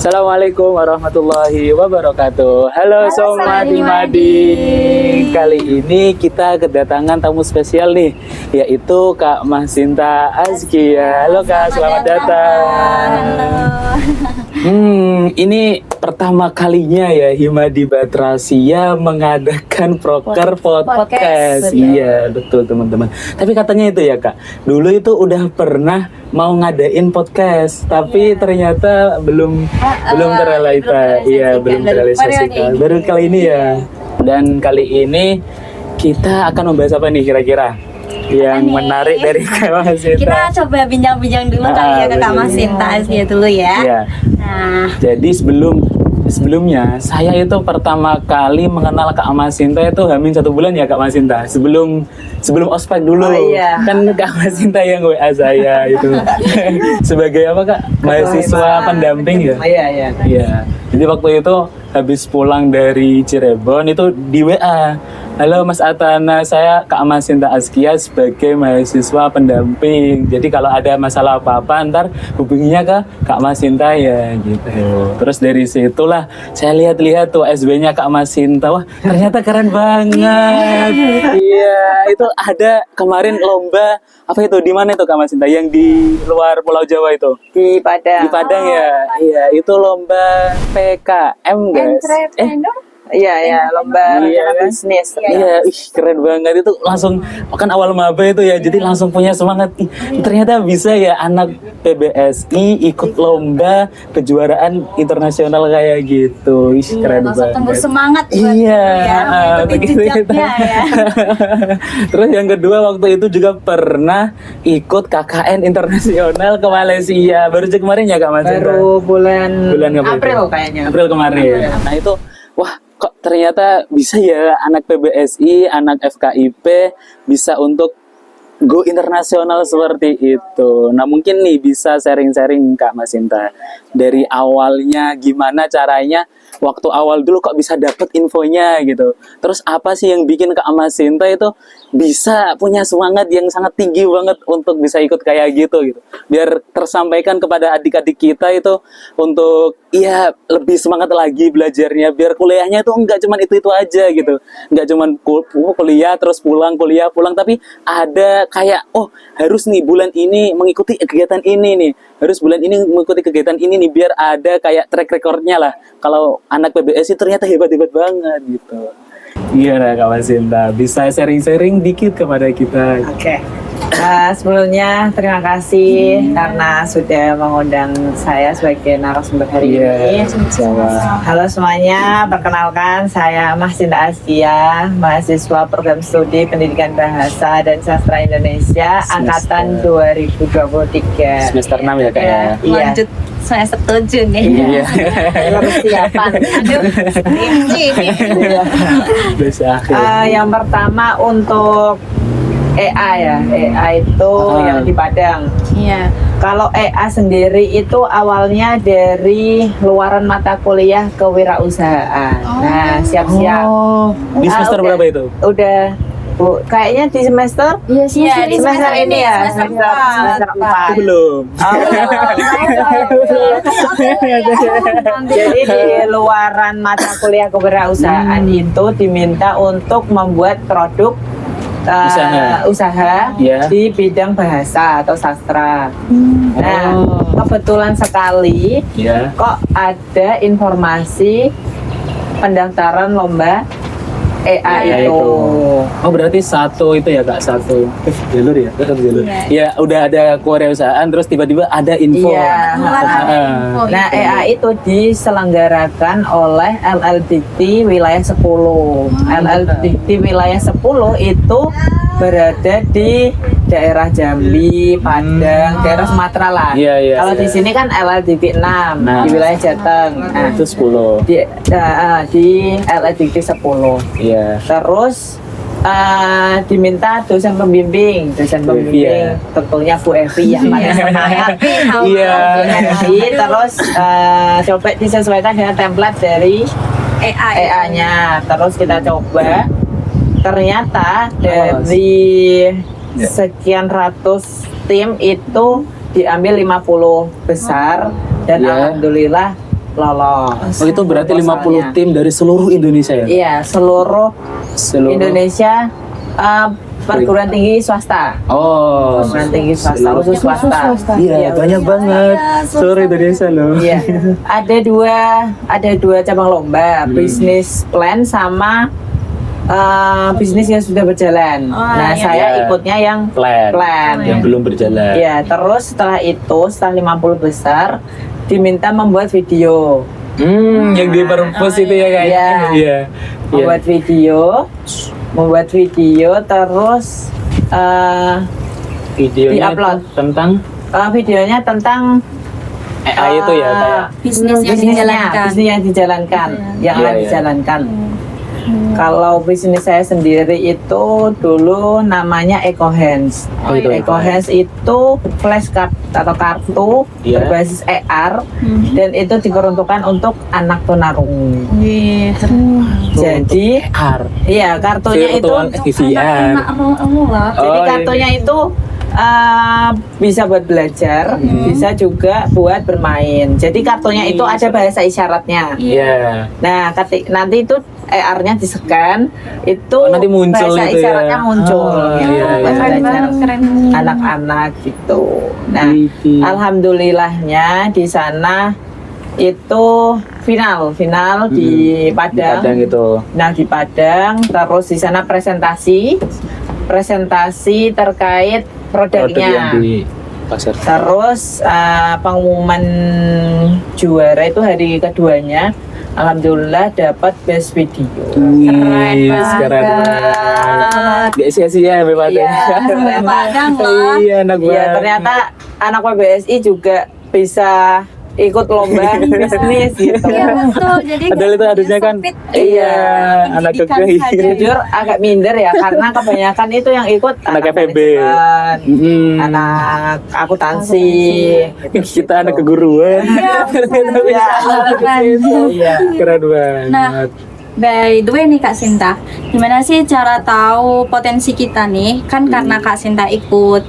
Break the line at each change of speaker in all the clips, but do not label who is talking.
Assalamualaikum warahmatullahi wabarakatuh. Halo Sobat
Madi.
Mading. Kali ini kita kedatangan tamu spesial nih, yaitu Kak Mahsinta Azkia. Halo Kak, selamat datang. Ini pertama kalinya ya Himadi Batrasia mengadakan Proker Podcast. Iya, betul teman-teman. Tapi katanya itu ya Kak, dulu itu udah pernah mau ngadain podcast, tapi ternyata belum terrealisasi. Iya, belum terrealisasikan. Baru kali ini ya. Dan kali ini kita akan membahas apa nih kira-kira? Yang menarik dari Kak Mahsinta.
Kita coba bincang-bincang dulu kali ya ke Kak Mahsinta Azkia dulu ya.
Iya.
Nah,
Jadi sebelumnya saya itu pertama kali mengenal Kak Mahsinta itu hamin 1 bulan ya Kak Mahsinta. Sebelum ospek dulu.
Oh, iya.
Kan Kak Mahsinta yang WA saya itu. Sebagai apa Kak? Mahasiswa pendamping ya.
Iya.
Iya. Jadi waktu itu habis pulang dari Cirebon itu di WA. Halo Mas Atana, saya Kak Mahsinta Azkia sebagai mahasiswa pendamping. Jadi kalau ada masalah apa-apa ntar hubunginya ke Kak Mahsinta ya gitu. Terus dari situlah saya lihat-lihat tuh SB-nya Kak Mahsinta. Wah ternyata keren banget. Iya itu ada kemarin lomba apa itu di mana itu Kak Mahsinta? Yang di luar Pulau Jawa itu?
di Padang.
Di Padang ya. Iya itu lomba PKM guys.
Iya, lomba
Iya, kan?
bisnis.
Iya, keren banget itu langsung kan awal maba itu ya, jadi langsung punya semangat. Ternyata bisa ya anak PBSI ikut lomba kejuaraan internasional kayak gitu. Keren
langsung
banget.
tumbuh semangat buat
Iya,
mengikuti
begitu.
jejaknya ya.
Terus yang kedua waktu itu juga pernah ikut KKN internasional ke Malaysia. Baru kemarin ya Kak Mas?
Baru bulan
apa
April
itu?
kayaknya.
April kemarin. Nah itu, wah kok ternyata bisa ya anak PBSI, anak FKIP bisa untuk go internasional seperti itu. Nah mungkin nih bisa sharing-sharing Kak Mahsinta dari awalnya gimana caranya waktu awal dulu kok bisa dapet infonya gitu. Terus apa sih yang bikin Kak Mahsinta itu bisa punya semangat yang sangat tinggi banget untuk bisa ikut kayak gitu. Biar tersampaikan kepada adik-adik kita itu untuk ya lebih semangat lagi belajarnya. Biar kuliahnya itu enggak cuman itu aja gitu. Enggak cuman kuliah terus pulang, kuliah pulang, tapi ada kayak oh harus nih bulan ini mengikuti kegiatan ini nih. Harus bulan ini mengikuti kegiatan ini nih biar ada kayak track recordnya lah. Kalau anak PBSI ternyata hebat-hebat banget gitu. Iya Kak Mahsinta, bisa sharing-sharing dikit kepada kita.
Oke. Sebelumnya terima kasih karena sudah mengundang saya sebagai narasumber hari ini. Halo semuanya, perkenalkan saya Mahsinta Azkia, mahasiswa program studi Pendidikan Bahasa dan Sastra Indonesia angkatan 2023.
Semester 6 ya Kak ya?
Iya.
Lanjut semester 7 nih.
Iya.
Persiapan.
Bisa akhir.
Yang pertama untuk EA ya, EA itu yang di Padang.
Iya.
Kalau EA sendiri itu awalnya dari luaran mata kuliah kewirausahaan. Nah, siap-siap.
Oh, di semester
udah.
berapa itu?
Udah, Bu, kayaknya di semester?
Iya, di
semester ini ya,
semester
semester 4.
Belum.
Jadi di luaran mata kuliah kewirausahaan itu diminta untuk membuat produk usaha
Ya.
di bidang bahasa atau sastra. Nah, kebetulan sekali
Ya.
kok ada informasi pendaftaran lomba EA
Ya,
itu.
Oh berarti satu itu ya Kak, satu jalur ya? Satu jalur.
Iya.
Ya udah ada kewirausahaan terus tiba-tiba ada info.
Iya. Nah, EA itu diselenggarakan oleh LLDikti wilayah 10. LLDikti wilayah 10 itu berada di daerah Jambi, Padang, daerah Sumatera lah.
Iya.
Kalau di sini kan LLDikti 6
Nah.
di wilayah Jateng. Nah,
Itu 10.
di LLDikti 10.
Iya.
Terus diminta dosen pembimbing,
Iya.
tentunya Bu Evi yang paling semangat.
Iya.
Bu Evi, terus coba disesuaikan dengan template dari EA-nya. Terus kita coba, ternyata dari sekian ratus tim itu diambil 50 besar dan alhamdulillah lolos.
Oh itu berarti 50
Proposalnya.
tim dari seluruh Indonesia ya?
Iya, seluruh
Seluruh
Indonesia, perguruan tinggi swasta.
Oh,
Perguruan tinggi swasta, khusus swasta.
iya banyak banget seluruh Indonesia loh.
Iya, ada dua cabang lomba, bisnis plan sama bisnis yang sudah berjalan. Nah,
iya.
saya
Iya.
ikutnya yang
Plan yang belum berjalan.
Ya, terus setelah itu, setelah 50 besar, diminta membuat video.
Yang di perpus itu ya kayaknya. Iya.
Membuat video, terus
Videonya
di-upload.
itu tentang
videonya tentang
AI itu ya kayak.
Bisnis yang dijalankan.
bisnis yang dijalankan, yang
Iya,
akan
iya.
dijalankan. Kalau bisnis saya sendiri itu dulu namanya EcoHands.
Oh, itu
EcoHands itu flash card atau kartu
Iya.
berbasis AR dan itu diperuntukkan untuk anak tunarungu.
Wih,
Jadi,
AR.
iya kartunya itu.
Virtual VR.
Jadi
Oh, iya.
kartunya itu bisa buat belajar, bisa juga buat bermain. Jadi kartunya itu ada bahasa isyaratnya.
Iya.
Nah, nanti itu AR-nya di-scan, itu
Nanti muncul
bahasa
itu ya.
isyaratnya muncul.
Oh,
gitu,
iya,
buat
iya.
belajar
Keren.
anak-anak gitu. Nah,
Widih.
alhamdulillahnya di sana itu final di Padang.
Padang itu.
Nah, di Padang, terus di sana presentasi terkait
Produk
produknya.
yang di pasar.
Terus pengumuman juara itu hari keduanya, alhamdulillah dapat best video.
Wih,
banget.
keren banget. Gak sia-sia ya
Iya,
Padang loh.
Iya, anak
Iya,
banget.
ternyata anak PBSI juga bisa ikut lomba bisnis gitu.
Iya betul. Jadi
Padahal itu harusnya kan
Iya,
anak
pendidikan
kekeh.
saja.
Jujur agak minder ya karena kebanyakan itu yang ikut
Anak FEB.
manajemen,
Mm.
anak akuntansi.
Kita anak keguruan. Ternyata bisa
Keren.
Iya.
Keren banget.
Nah, by the way nih Kak Sinta, gimana sih cara tahu potensi kita nih? Kan karena Kak Sinta ikut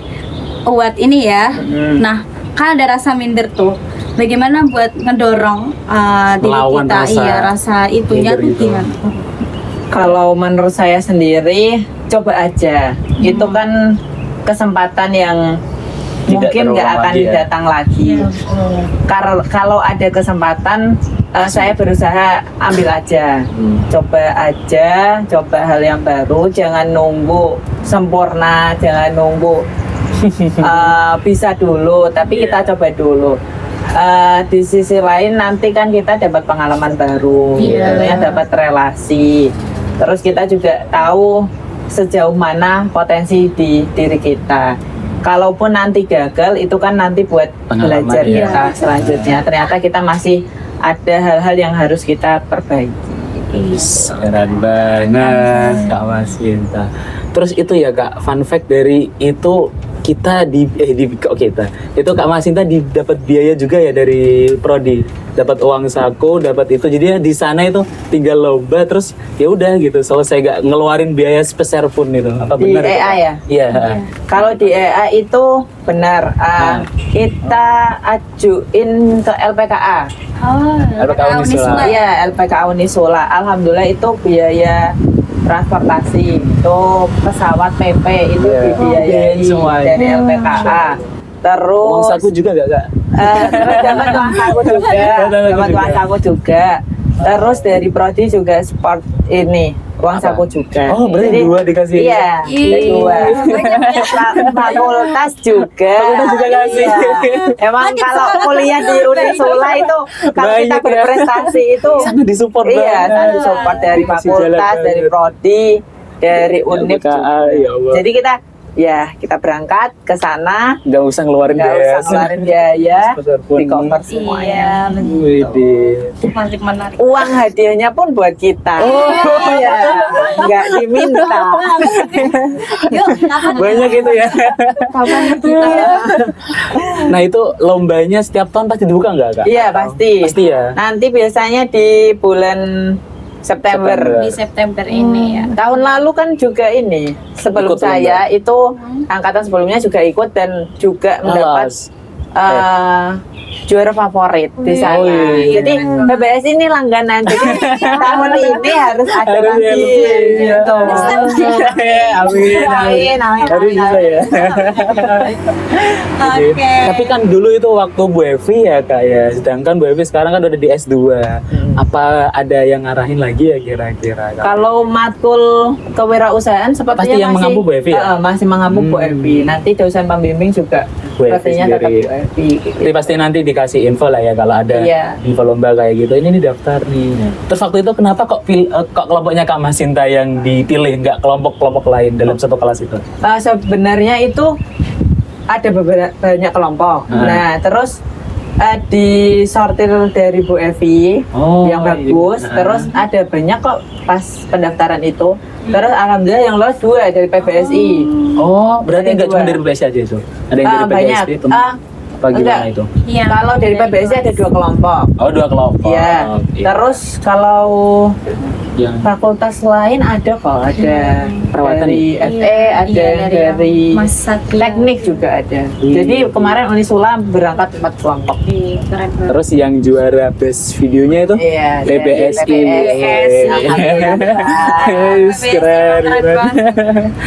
buat ini ya. Nah, kan ada rasa minder tuh. Bagaimana buat ngedorong diri
Melawan
kita,
rasa
iya rasa itunya
minder
tuh
itu.
gimana?
Kalau menurut saya sendiri, coba aja. Itu kan kesempatan yang mungkin nggak
terulang
akan
lagi ya.
datang lagi. Kalau ada kesempatan, saya berusaha ambil aja. Coba aja, coba hal yang baru. Jangan nunggu sempurna, jangan nunggu bisa dulu. Tapi kita coba dulu. Di sisi lain nanti kan kita dapat pengalaman baru, tentunya dapat relasi. Terus kita juga tahu sejauh mana potensi di diri kita. Kalaupun nanti gagal, itu kan nanti buat
Pengalaman,
belajar
ya.
kita selanjutnya. Ternyata kita masih ada hal-hal yang harus kita perbaiki.
Keren banget Kak Masinta. Terus itu ya Kak, fun fact dari itu kita itu Kak Masinta dapat biaya juga ya dari prodi, dapat uang saku, dapat itu, jadi ya di sana itu tinggal lomba terus ya udah gitu, selesai, gak ngeluarin biaya sepeser pun itu. Apa
Di
benar itu,
EA
Kak?
ya?
Iya.
Kalau di EA itu benar, kita ajuin ke LPKA.
Oh,
LPKA Unisula.
Iya, LPKA Unisula. Alhamdulillah itu biaya transportasi, itu pesawat PP itu
Iya.
dibiayai
Semuanya.
dari LPKA. Terus
Uang saku juga gak Kak?
terus dapat uang saku juga, dapat uang saku juga. Terus dari prodi juga support ini uang
Apa?
saku juga.
Oh, berarti dua dikasih.
Iya,
Ih,
dua.
banyak ya.
Fakultas juga.
Fakultas juga kasih.
Iya. Emang
Makin
kalau
semangat.
kuliah di Unisula itu kalau kita
Banyak ya.
berprestasi itu
Sangat disupport
iya,
banget.
sangat disupport dari
Dikasih
fakultas,
jalan
dari
banget.
prodi, dari Unip
LPKA,
juga.
ya Allah.
Jadi kita berangkat ke sana,
Nggak usah ngeluarin
nggak
biaya.
usah ngeluarin biaya,
Sebesar pun.
di cover
Iya,
semuanya.
Widih.
menarik.
Uang hadiahnya pun buat kita.
Oh.
Iya, nggak diminta.
Yuk, kapan
Banyak itu ya.
kapan kita?
Nah itu lombanya setiap tahun pasti dibuka nggak Kak?
Iya, pasti.
Pasti ya.
Nanti biasanya di bulan September.
Di September ini ya.
Tahun lalu kan juga ini, sebelum
Ikut
saya itu angkatan sebelumnya juga ikut dan juga mendapat
Alas.
juara favorit di sana.
Oh, iya.
Jadi PBS ini langganan. Jadi tahun ini harus ada
Harus
lagi.
ya.
Gitu.
Amin.
Amin, amin,
Harus
amin,
bisa ya.
Oke.
Tapi kan dulu itu waktu Bu Evi ya Kak ya. Sedangkan Bu Evi sekarang kan udah di S2. Apa ada yang ngarahin lagi ya kira-kira Kak?
Kalau matkul kewirausahaan sepertinya
Pasti yang
masih
mengampu Bu Evi ya?
masih mengampu Bu Evi. Nanti dosen pembimbing juga
Bu Evi
sepertinya tetap
sendiri.
Bu Evi.
Jadi pasti nanti dikasih info lah ya kalau ada
Iya.
info lomba kayak gitu. Ini nih daftar nih. Terus waktu itu kenapa kok kok kelompoknya Kak Masinta yang dipilih, nggak kelompok-kelompok lain dalam satu kelas itu?
Sebenarnya itu ada beberapa banyak kelompok. Nah, terus disortir dari Bu Evi
Oh,
yang bagus.
iya.
Terus ada banyak kok pas pendaftaran itu. Terus alhamdulillah yang lolos 2 dari PBSI.
Oh, berarti
Ada
nggak cuma
dua.
dari PBSI aja itu? Ada yang dari
Banyak.
PBSI itu? Apa gimana
enggak.
itu?
Iya.
Kalau dari PBSI ada 2 kelompok.
Oh, 2 kelompok.
Iya.
Oke.
Terus kalau
yang
fakultas lain ada kok, ada
Perawatan
dari
ya?
FE, ada
Iya,
dari
Mas Satria.
teknik juga ada. Jadi kemarin Unisula berangkat 4 kelompok.
Iya, keren banget.
Terus yang juara best videonya itu?
Iya, dari
PBSI.
PBS.
Yes, keren,
Keren
keren.
banget.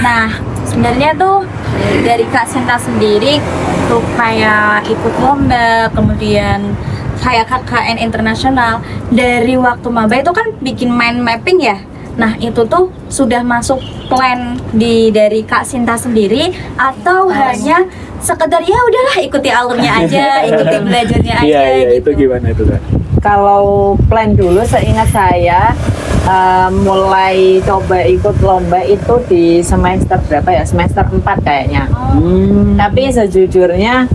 Nah, sebenarnya tuh dari Kak Sinta sendiri tuh kayak ikut lomba, kemudian kayak KKN internasional dari waktu maba itu kan bikin mind mapping ya. Nah, itu tuh sudah masuk plan dari Kak Sinta sendiri atau hanya sekedar ya udahlah ikuti alurnya aja, ikuti belajarnya aja
Iya, iya,
gitu.
itu gimana itu Kak?
Kalau plan dulu seingat saya mulai coba ikut lomba itu di semester berapa ya? Semester 4 kayaknya. Tapi sejujurnya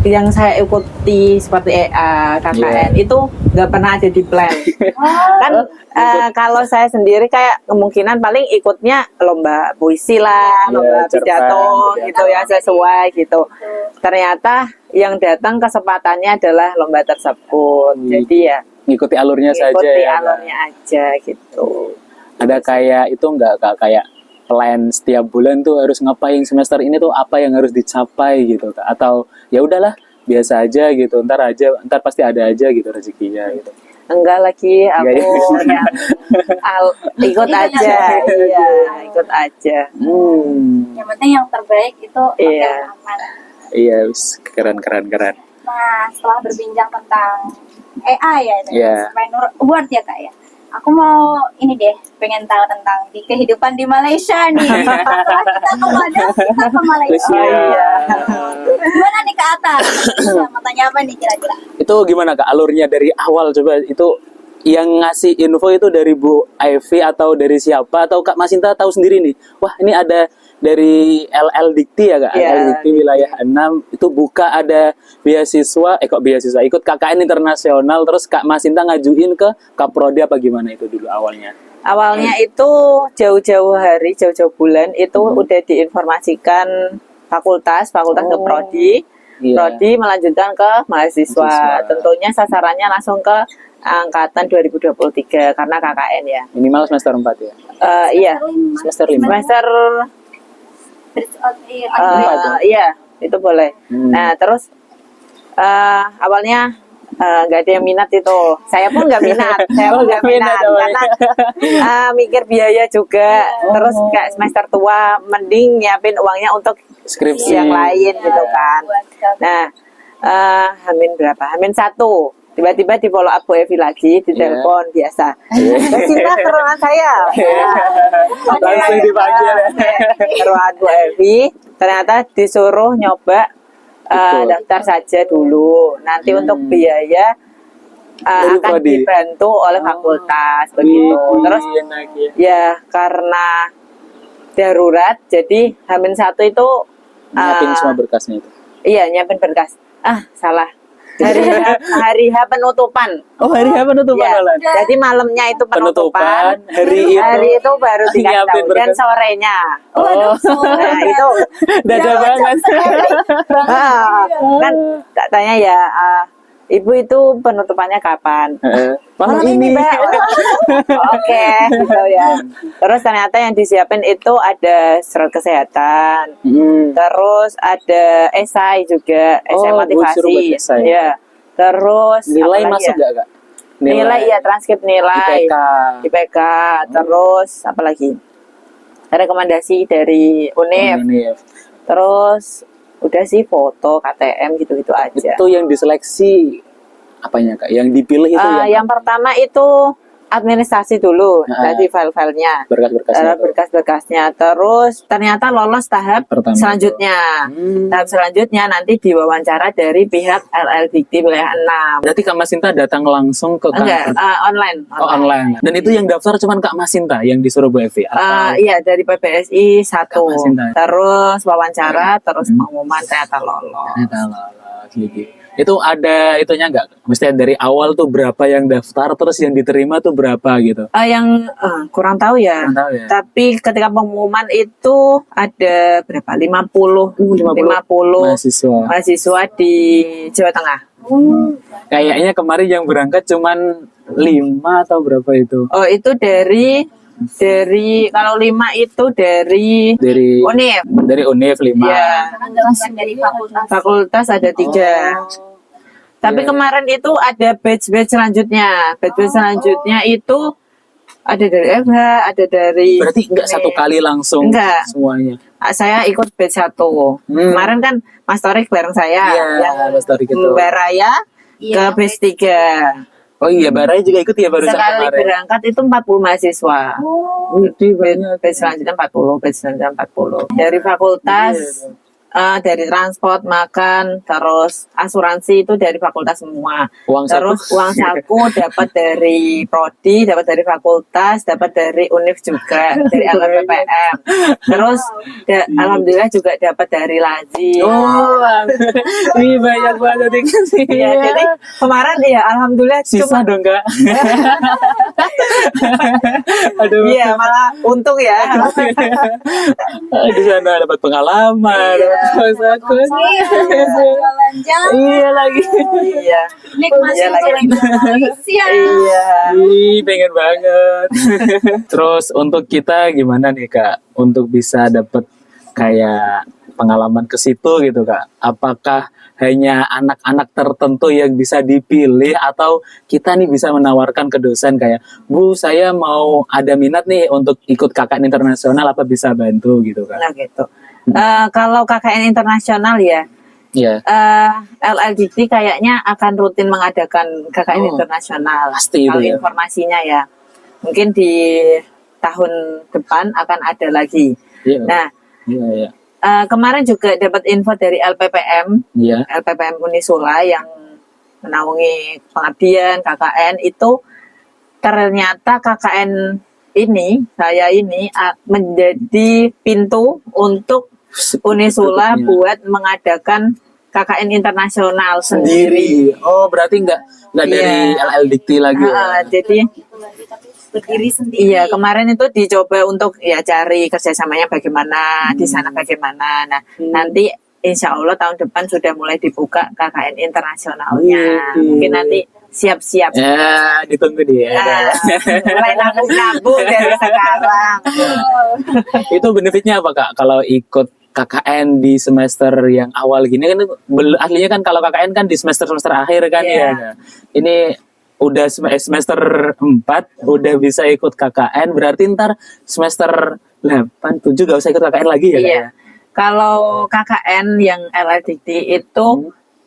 yang saya ikuti seperti EA, KKN itu nggak pernah ada di plan. Kan kalau saya sendiri kayak kemungkinan paling ikutnya lomba puisi lah,
Iya,
lomba
cerpen,
pidato
iya.
gitu ya sesuai gitu. Ternyata yang datang kesempatannya adalah lomba tersebut. Jadi ya
Ngikuti alurnya saja
ikuti
ya Kak?
alurnya aja gitu.
Ada kayak itu nggak Kak? Kayak plan setiap bulan tuh harus ngapain, semester ini tuh apa yang harus dicapai gitu Kak? Atau ya udahlah biasa aja gitu, ntar pasti ada aja gitu rezekinya gitu.
Enggak lagi aku
Enggak ya?
yang ikut aja, iya ikut aja.
Yang penting yang terbaik itu
Iya.
aman.
Iya, keren.
Nah, setelah berbincang tentang EA ya,
Iya.
Entrepreneur Award ya Kak ya. Aku mau ini deh, pengen tahu tentang di kehidupan di Malaysia nih. Setelah kita ke Padang, kita ke Malaysia.
Iya.
Gimana nih ke atas? Mau tanya apa nih kira-kira?
Itu gimana Kak alurnya dari awal, coba itu yang ngasih info itu dari Bu Ivy atau dari siapa, atau Kak Masinta tahu sendiri nih, wah ini ada dari LL Dikti ya Kak,
Iya.
LL Dikti wilayah 6 itu buka ada beasiswa, beasiswa ikut KKN internasional, terus Kak Masinta ngajuin ke Kaprodi apa gimana itu dulu awalnya?
Awalnya itu jauh-jauh hari, jauh-jauh bulan itu udah diinformasikan fakultas ke prodi.
Iya.
Prodi melanjutkan ke mahasiswa.
Mahasiswa.
Tentunya sasarannya langsung ke angkatan 2023 karena KKN ya.
Minimal semester 4 ya?
Iya,
Semester 5?
semester iya itu boleh. Nah terus awalnya nggak ada yang minat itu. Saya pun nggak minat. Saya pun nggak minat karena mikir biaya juga. Terus kayak semester tua mending nyiapin uangnya untuk
Skripsi.
yang lain gitu kan. Nah Hamin berapa? Hamin 1 tiba-tiba di follow up Bu Evi lagi di telepon biasa. Cinta ke ruangan saya.
Langsung dipanggil ya.
Ke ruangan Bu Evi, ternyata disuruh nyoba
Betul.
daftar saja dulu. Nanti untuk biaya
Dari
akan
prodi.
dibantu oleh fakultas begitu. Terus ya karena darurat, jadi Hamin 1 itu
nyiapin semua berkasnya itu.
iya nyiapin berkas. Salah. Hari H penutupan.
Oh, hari apa penutupan
Ya,
malah?
jadi malamnya itu penutupan.
Hari
itu baru dikasih
nyiapin
tahu. Dan
berkas.
sorenya.
Oh,
Nah itu
dada banget.
kan tak tanya ya Ibu itu penutupannya kapan?
Malam ini.
Mbak. Oke, gitu ya. Terus ternyata yang disiapin itu ada surat kesehatan, terus ada esai juga, esai
Oh, buat suruh buat
motivasi.
esai.
Ya. Terus
Nilai
apa lagi
masuk
ya?
gak, Kak?
Nilai ya, transkrip nilai.
IPK.
IPK. Terus apa lagi? Rekomendasi dari UNIF.
Ini.
Terus udah sih foto, KTM gitu-gitu aja.
Itu yang diseleksi apanya, Kak? Yang dipilih itu
Yang pertama itu administrasi dulu,
Nah.
jadi file-filenya,
berkas-berkasnya.
berkas-berkasnya. Terus ternyata lolos tahap
Pertama.
selanjutnya. Tahap selanjutnya nanti diwawancara dari pihak LL Dikti wilayah 6.
Berarti Kak Masinta datang langsung ke
Enggak,
kantor.
online.
Oh, online. Dan itu yang daftar cuman Kak Masinta yang disuruh Bu Evi? Atau
Iya, dari PBSI 1.
Kak Masinta.
Terus wawancara, terus pengumuman ternyata lolos.
Gigi. Itu ada itunya nggak? Mestinya dari awal tuh berapa yang daftar, terus yang diterima tuh berapa gitu?
Yang kurang tahu ya.
Kurang tahu ya.
Tapi ketika pengumuman itu ada berapa? 50 mahasiswa di Jawa Tengah.
Kayaknya kemarin yang berangkat cuman 5 atau berapa itu?
Oh, itu dari kalau 5 itu dari
Dari
UNIF.
dari UNIF 5.
Ya,
Langsung dari fakultas.
fakultas ada 3. Tapi kemarin itu ada batch-batch selanjutnya. Batch-batch selanjutnya itu ada dari FH, ada dari
Berarti nggak satu kali langsung
Enggak.
semuanya.
Saya ikut batch 1. Kemarin kan Mas Torik bareng saya.
Iya, Mas Torik itu.
Mbak Raya ke batch 3.
Oh iya, Barai juga ikut ya barusan
Sekali
kemarin.
berangkat itu 40 mahasiswa. Batch selanjutnya 40, batch selanjutnya 40. Dari fakultas, dari transport, makan, terus asuransi itu dari fakultas semua.
Uang saku.
Terus uang saku dapat dari prodi, dapat dari fakultas, dapat dari UNIF juga, dari LPPM. Terus alhamdulillah juga dapat dari Lazi.
Oh, ini banyak banget dikasih.
Ya, jadi kemarin ya alhamdulillah
Sisa dong, Kak. Aduh.
Iya, malah untung ya.
Di sana dapat pengalaman, dapat aku. Iya lagi.
Iya.
Nikmati
Iya lagi.
Malaysia.
Iya.
Ih, pengen banget. Terus untuk kita gimana nih, Kak? Untuk bisa dapat kayak pengalaman ke situ gitu, Kak. Apakah hanya anak-anak tertentu yang bisa dipilih atau kita nih bisa menawarkan ke dosen kayak, Bu, saya mau ada minat nih untuk ikut KKN internasional, apa bisa bantu gitu, Kak?
Nah gitu. Kalau KKN internasional ya,
Iya.
LLDT kayaknya akan rutin mengadakan KKN internasional.
Pasti itu
Kalau
ya.
informasinya ya, mungkin di tahun depan akan ada lagi.
Iya.
Nah,
Iya.
kemarin juga dapat info dari LPPM,
Iya.
LPPM Unisula yang menaungi pengabdian KKN itu ternyata KKN ini, saya ini menjadi pintu untuk Unisula buat mengadakan KKN internasional sendiri.
Oh, berarti nggak dari
Iya.
LL Dikti lagi. Ya?
Jadi
Berdiri sendiri.
iya, kemarin itu dicoba untuk ya cari kerjasamanya bagaimana, di sana bagaimana. Nah, nanti insya Allah tahun depan sudah mulai dibuka KKN internasionalnya. Mungkin nanti siap-siap.
Ya, ditunggu dia.
Mulai nabung-nabung dari sekarang.
Itu benefitnya apa, Kak? Kalau ikut KKN di semester yang awal gini kan aslinya kan kalau KKN kan di semester akhir kan
Iya.
ya. Ini udah semester 4 udah bisa ikut KKN, berarti ntar semester 8, 7 gak usah ikut KKN lagi ya? Kak,
Iya.
ya?
Kalau KKN yang LLDT itu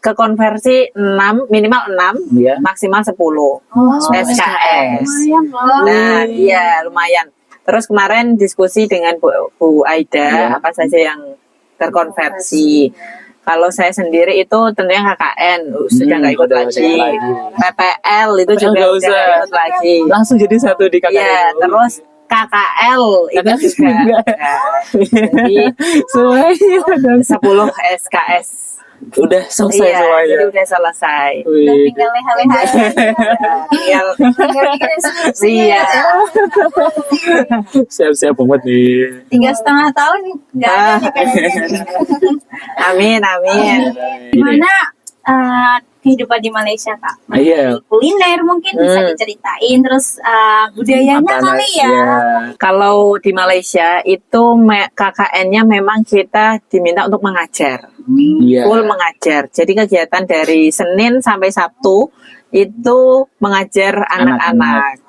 kekonversi 6, minimal 6,
Iya.
maksimal 10
Oh,
SKS.
lumayan loh.
Nah, iya lumayan. Terus kemarin diskusi dengan Bu Aida, apa saja yang terkonversi. Kalau saya sendiri itu tentunya KKN, sudah nggak ikut
udah
lagi.
nggak ikut lagi.
PPL itu
PPL
juga
nggak
udah
usah.
nggak ikut lagi.
Langsung jadi satu di KKN.
Iya, terus KKL itu
KKL
juga.
juga.
Nah, jadi
Semuanya
10 SKS.
udah selesai
Iya,
semuanya.
jadi udah selesai.
Udah
Wih.
tinggal leha-leha aja.
Tinggal
Tinggal bikin skripsi.
Iya.
Siap-siap banget nih.
Tinggal setengah tahun nggak ada nih kayaknya.
Amin, amin.
Gimana kehidupan di Malaysia kak.
Iya.
Kuliner mungkin bisa diceritain, terus budayanya
Makanan,
kali ya.
iya.
Kalau di Malaysia itu KKN-nya memang kita diminta untuk mengajar,
Iya.
full mengajar. Jadi kegiatan dari Senin sampai Sabtu itu mengajar anak-anak.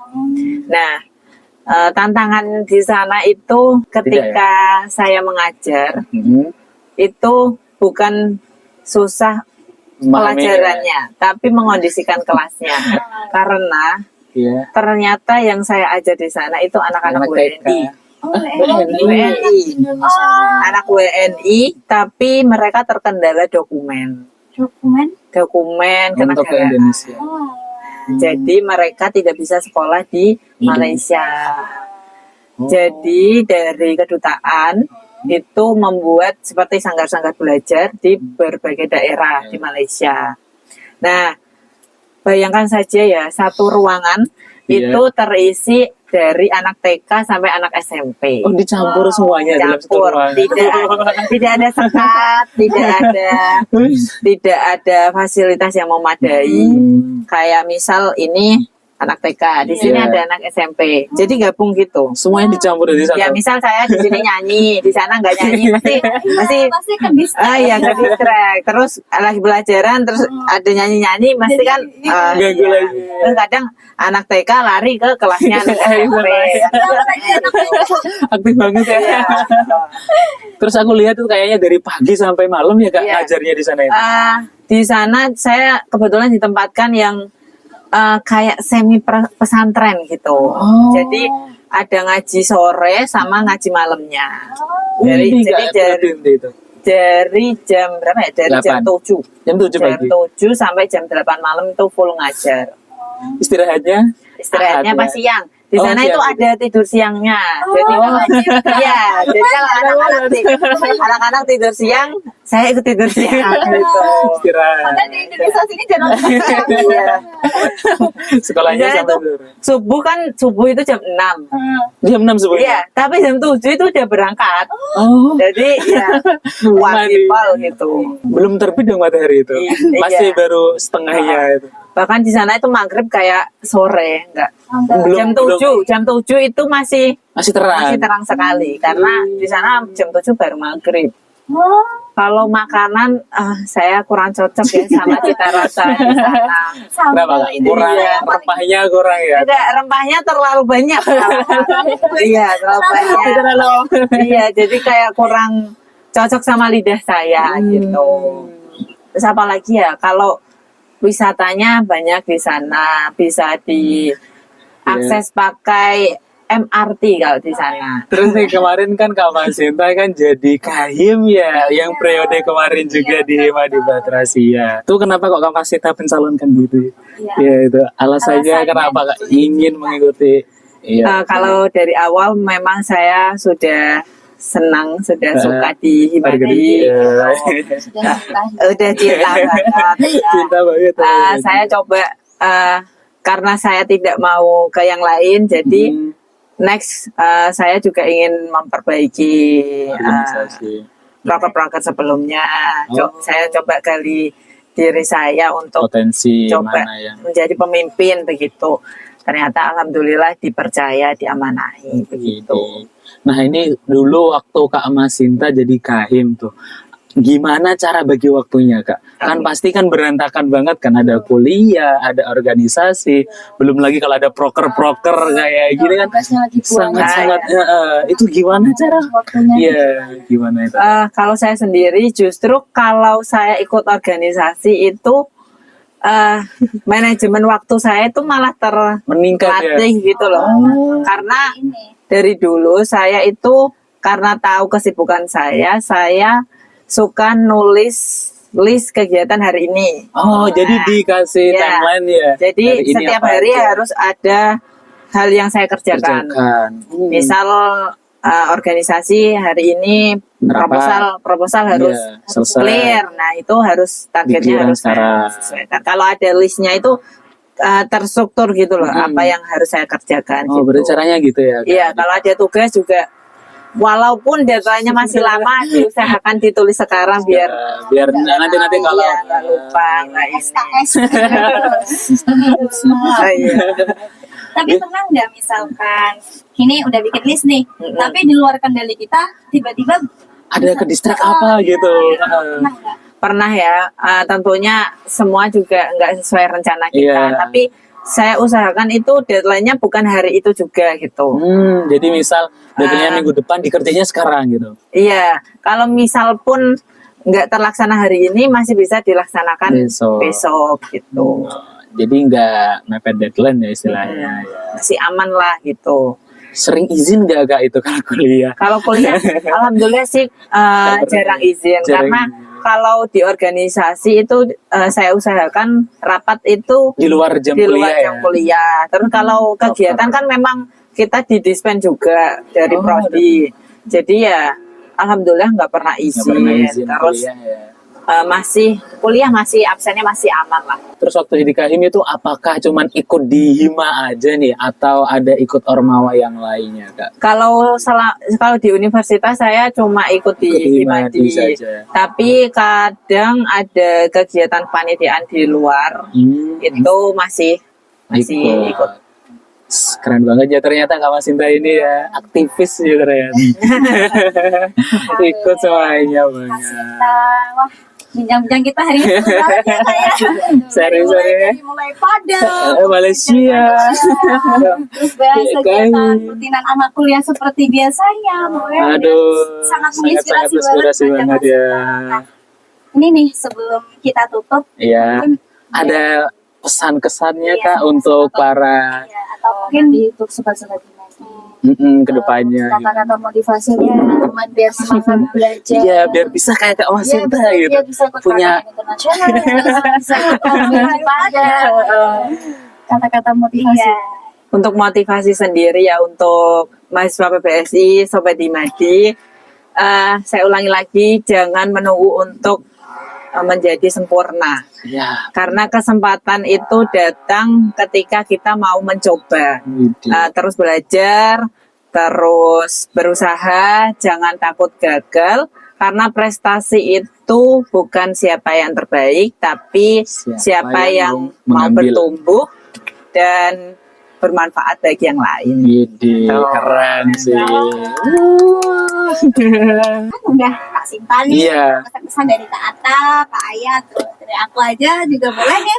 Nah, tantangan di sana itu ketika saya mengajar itu bukan susah pelajarannya, tapi mengondisikan kelasnya. Karena
Iya.
ternyata yang saya ajar di sana itu anak-anak
Anak
WNI.
TK.
WNI. Anak WNI, tapi mereka terkendala dokumen
Dokumen.
Untuk ke
kenegaraan.
Indonesia.
Jadi mereka tidak bisa sekolah di Malaysia. Jadi dari kedutaan itu membuat seperti sanggar-sanggar belajar di berbagai daerah di Malaysia. Nah, bayangkan saja ya, satu ruangan itu terisi dari anak TK sampai anak SMP.
Oh, dicampur semuanya dalam satu
Campur,
ruangan.
tidak ada sekat, tidak ada fasilitas yang memadai. Kayak misal ini anak TK, di sini
Iya.
ada anak SMP. Jadi gabung gitu.
Semuanya dicampur di sana.
Ya misal saya di sini nyanyi, di sana nggak nyanyi, pasti
ke distract.
ya ke distract. Terus lagi pelajaran, terus ada nyanyi-nyanyi, pasti kan
Ganggu
iya.
lagi.
Terus kadang anak TK lari ke kelasnya anak SMP.
Aktif banget ya.
Iya.
Terus aku lihat tuh kayaknya dari pagi sampai malam ya Kak
Iya.
ngajarnya di sana itu.
Di sana saya kebetulan ditempatkan yang kayak semi pesantren gitu. Jadi ada ngaji sore sama ngaji malamnya. Jadi dari jam berapa ya? Dari jam 7.
Jam 7
Jam
pagi.
7 sampai jam 8 malam itu full ngajar.
Istirahatnya?
Istirahatnya
Ahad,
pas
ya?
siang. Di
Oh,
sana
siang.
itu ada tidur siangnya. Jadi iya, jadi kalau anak-anak tidur siang, saya ikut tidur siang gitu.
Istirahat.
Di Indonesia sini jarang.
Iya.
Sekolahnya
Biasanya
sampai
itu subuh itu jam 6.
jam 6 subuh.
Iya, tapi jam 7 itu udah berangkat.
Oh,
Jadi ya wajibal gitu.
belum terbit dong matahari itu.
Iya.
Masih baru setengahnya itu.
Bahkan di sana itu maghrib kayak sore, enggak.
Belum,
Jam 7 itu masih
masih terang.
sekali karena di sana jam 7 baru maghrib. Kalau makanan saya kurang cocok ya sama cita rasa di sana.
Kenapa Kak? Kurang rempahnya kurang ya.
Tidak, rempahnya terlalu banyak. Iya, terlalu banyak. Iya, jadi kayak kurang cocok sama lidah saya gitu. Terus apalagi ya kalau wisatanya banyak di sana, bisa diakses pakai MRT kalau di sana.
Terus nih kemarin kan Kak Masinta kan jadi kahim ya, yang periode kemarin juga di Hima di Batrasia. Tuh kenapa kok Kak Masinta pencalonkan gitu? Ya itu alasannya kenapa Kak ingin mengikuti? Iya.
Kalau dari awal memang saya sudah senang, sudah suka di Himadi. Udah cinta banget.
Cinta banget.
Saya coba karena saya tidak mau ke yang lain, jadi next saya juga ingin memperbaiki
Organisasi.
proker-proker sebelumnya. Saya coba gali diri saya untuk
Potensi
coba
mana yang
menjadi pemimpin begitu. Ternyata alhamdulillah dipercaya, diamanahi begitu.
gitu. Nah ini dulu waktu Kak Masinta jadi kahim tuh, gimana cara bagi waktunya Kak? Kan pasti kan berantakan banget kan, ada kuliah, ada organisasi, belum lagi kalau ada proker-proker kayak gini kan sangat-sangat itu gimana cara
waktunya?
Iya, gimana itu?
Kalau saya sendiri justru kalau saya ikut organisasi itu manajemen waktu saya itu malah
Meningkat ya.
terlatih gitu loh. Karena dari dulu saya itu karena tahu kesibukan saya suka nulis list kegiatan hari ini.
Oh, jadi dikasih
ya.
timeline ya.
Jadi
Hari ini
setiap
apa
hari
aja
harus ada hal yang saya kerjakan. Misal organisasi hari ini proposal harus
selesai.
clear. Nah, itu harus targetnya
Di-clear
harus saya sesuaikan. Kalau ada listnya itu terstruktur gitu loh, apa yang harus saya kerjakan.
Oh,
gitu.
berarti caranya gitu ya? Kak?
Iya, kalau ada tugas juga walaupun deadline-nya masih lama, diusahakan ditulis sekarang biar
biar nanti kalau
iya, nggak lupa nggak ini.
SKS.
Oh, iya.
Tapi pernah nggak misalkan ini udah bikin list nih,
Mm-mm.
tapi di luar kendali kita tiba-tiba
ada ke distrik apa gitu.
pernah nggak?
Pernah ya, tentunya semua juga nggak sesuai rencana kita,
Iya.
tapi saya usahakan itu deadline-nya bukan hari itu juga gitu.
Jadi misal deadline minggu depan dikerjainnya sekarang gitu.
Iya, kalau misal pun nggak terlaksana hari ini masih bisa dilaksanakan
Besok.
besok gitu.
Jadi nggak mepet deadline ya istilahnya.
Masih aman lah gitu.
Sering izin nggak Kak itu kalau kuliah?
Kalau kuliah, alhamdulillah sih jarang izin
Jarang
karena
izin.
kalau di organisasi itu saya usahakan rapat itu
Di luar jam
di luar
kuliah
jam
ya?
kuliah. Terus kalau kegiatan kan memang kita didispen juga dari
Oh,
prodi. Jadi ya alhamdulillah nggak pernah
Nggak
izin.
pernah izin
Terus
kuliah ya.
masih kuliah masih absennya masih aman lah.
Terus waktu di Kahim itu apakah cuman ikut di Hima aja nih atau ada ikut ormawa yang lainnya Kak?
Kalau di universitas saya cuma ikut di
Ikut Himadi
Himadi.
saja.
Tapi kadang ada kegiatan panitiaan di luar itu masih ikut.
Keren banget ya ternyata Kak Masinta ini ya aktivis ya ternyata. Ikut semuanya banget.
Wah, bincang-bincang kita hari ini seru banget ya kayak
Serius, serius.
mulai Padang,
Malaysia.
terus bahas
Iya,
kegiatan
kan.
rutinan anak kuliah seperti biasanya. Pokoknya
Aduh,
sangat
sangat
menginspirasi
inspirasi banget
Mas.
ya.
Nah, ini nih sebelum kita tutup,
Iya.
mungkin
Ada pesan-kesannya
Iya,
Kak untuk para
ya, atau mungkin untuk sobat-sobat
ke depannya.
kata-kata motivasinya teman biar semangat belajar.
Iya, biar bisa kayak Kak Masinta gitu.
Dia bisa ikut
Punya
KKN internasional, bisa ikut organisasi Padang. Kata-kata motivasi.
Untuk motivasi sendiri ya untuk mahasiswa PBSI, Sobat Himadi, saya ulangi lagi jangan menunggu untuk menjadi sempurna.
Iya.
Karena kesempatan itu datang ketika kita mau mencoba. Terus belajar, terus berusaha, jangan takut gagal. Karena prestasi itu bukan siapa yang terbaik, tapi siapa yang mau
mengambil.
bertumbuh dan bermanfaat bagi yang lain.
Ide, keren sih.
Kan udah Kak Sinta nih,
Iya.
pesan-pesan dari Kak Ata, Kak Ayat, terus dari aku aja juga boleh ya.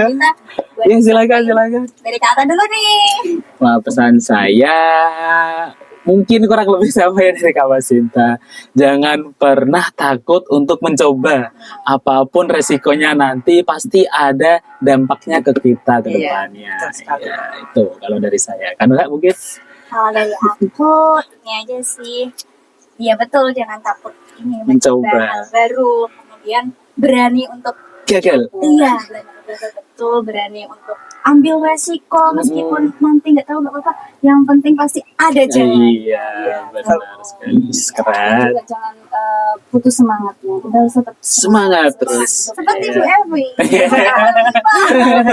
Kita buat
Ya silakan.
dari Kak Ata dulu nih.
Wah, pesan saya mungkin kurang lebih sama ya dari Kak Masinta. Jangan pernah takut untuk mencoba. Apapun resikonya nanti pasti ada dampaknya ke kita ke
Iya,
depannya.
betul sekali.
Ya, itu kalau dari saya. Kan Kak mungkin
Kalau dari aku ini aja sih. Iya betul, jangan takut ini
Mencoba.
hal baru, kemudian berani untuk
gagal.
iya, betul berani untuk ambil resiko meskipun nanti nggak tahu nggak apa-apa. Yang penting pasti ada jalan.
Iya, benar sekali. Keren.
Juga jangan putus semangatnya. Kita harus tetap
Semangat terus.
seperti Bu
Iya.
Evi.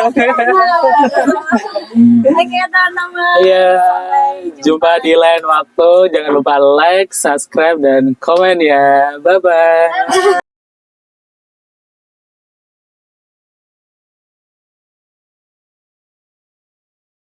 Oke, teman-teman.
Iya, jumpa di lain waktu. Jangan lupa like, subscribe, dan komen ya. Bye-bye.